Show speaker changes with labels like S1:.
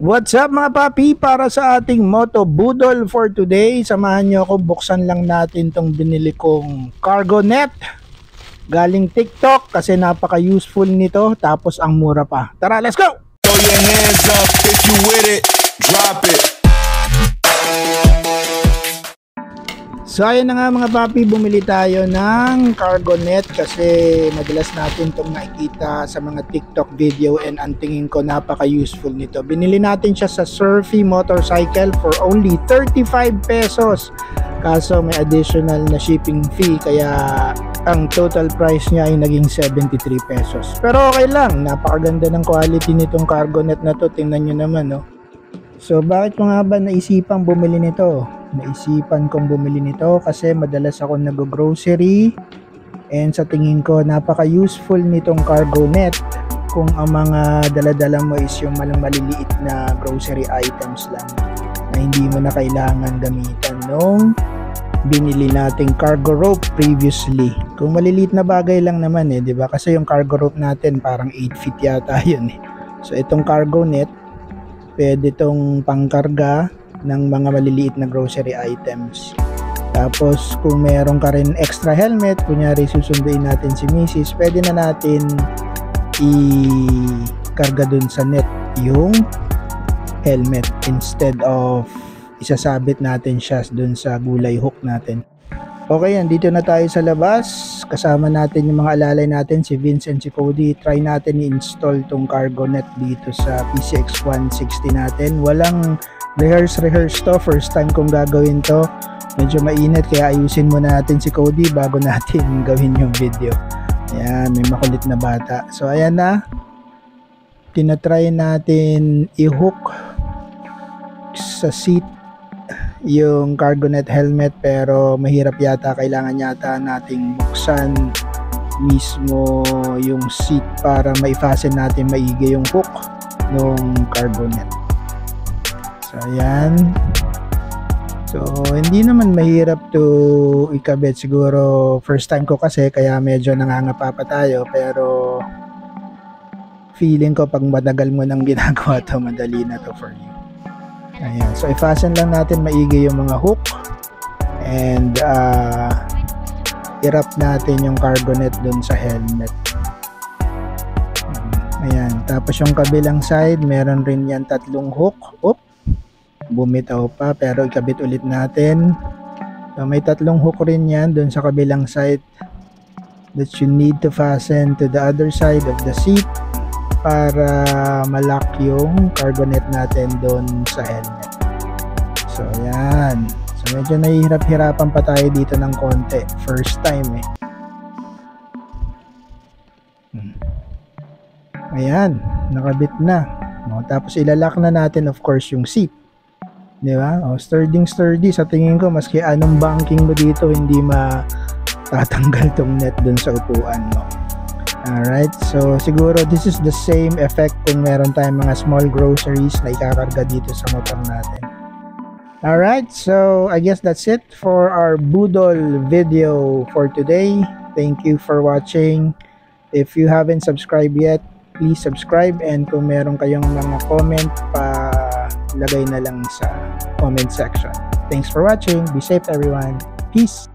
S1: What's up mga papi? Para sa ating Moto Budol for today, samahan nyo ako, buksan lang natin tong binili kong cargo net galing TikTok kasi napaka-useful nito, tapos ang mura pa. Tara, let's go!
S2: Throw your hands up if you with it, drop it.
S1: So ayun na nga mga papi, bumili tayo ng cargo net kasi madalas natin itong nakikita sa mga TikTok video and ang tingin ko napaka-useful nito. Binili natin siya sa Surfy Motorcycle for only 35 pesos. Kaso may additional na shipping fee kaya ang total price niya ay naging 73 pesos. Pero okay lang, napakaganda ng quality nitong cargo net na to, tingnan nyo naman no. So bakit ko nga ba naisipang bumili nito? Naisipan kong bumili nito kasi madalas ako nag-grocery and sa tingin ko napaka-useful nitong cargo net kung ang mga daladala mo is yung maliliit na grocery items lang na hindi mo na kailangan gamitan nung binili nating cargo rope previously. Kung maliliit na bagay lang naman di ba? Kasi yung cargo rope natin parang 8 feet yata yun So itong cargo net pwede itong pangkarga ng mga maliliit na grocery items. Tapos kung meron ka rin extra helmet, kunyari susunduin natin si Mrs., pwede na natin i-karga dun sa net yung helmet instead of isasabit natin siya dun sa gulay hook natin. Okay, andito na tayo sa labas. Kasama natin yung mga alalay natin, si Vince and si Cody. Try natin i-install tong cargo net dito sa PCX 160 natin. Walang rehearse to, first time kong gagawin to. Medyo mainit kaya ayusin muna natin si Cody bago natin gawin yung video. Ayan, may makulit na bata. So ayan na, tinatry natin i-hook sa seat yung cargo net helmet pero mahirap yata, kailangan yata nating buksan mismo yung seat para maifasten natin maigi yung hook ng cargo net. So ayan, so hindi naman mahirap to ikabit, siguro first time ko kasi kaya medyo nangangapa pa tayo, pero feeling ko pag matagal mo nang ginagawa to, madali na to for you. Ayan, so i-fasten lang natin maigi yung mga hook and i-wrap natin yung cargo net dun sa helmet. Ayan, tapos yung kabilang side meron rin yan tatlong hook. Bumitaw pa pero ikabit ulit natin. So may tatlong hook rin yan dun sa kabilang side that you need to fasten to the other side of the seat para malak yung cargo net natin doon sa helmet. So ayan, so medyo nahihirap-hirapan pa tayo dito ng konti, first time Ayan, nakabit na. Tapos ilalak na natin of course yung seat, di ba? Sturdy sa tingin ko, maski anong banking mo dito hindi matatanggal tong net doon sa upuan mo. Alright, so siguro this is the same effect kung meron tayong mga small groceries na ikakarga dito sa motor natin. Alright, so I guess that's it for our Budol video for today. Thank you for watching. If you haven't subscribed yet, please subscribe, and kung meron kayong mga comment, lagay na lang sa comment section. Thanks for watching. Be safe everyone. Peace.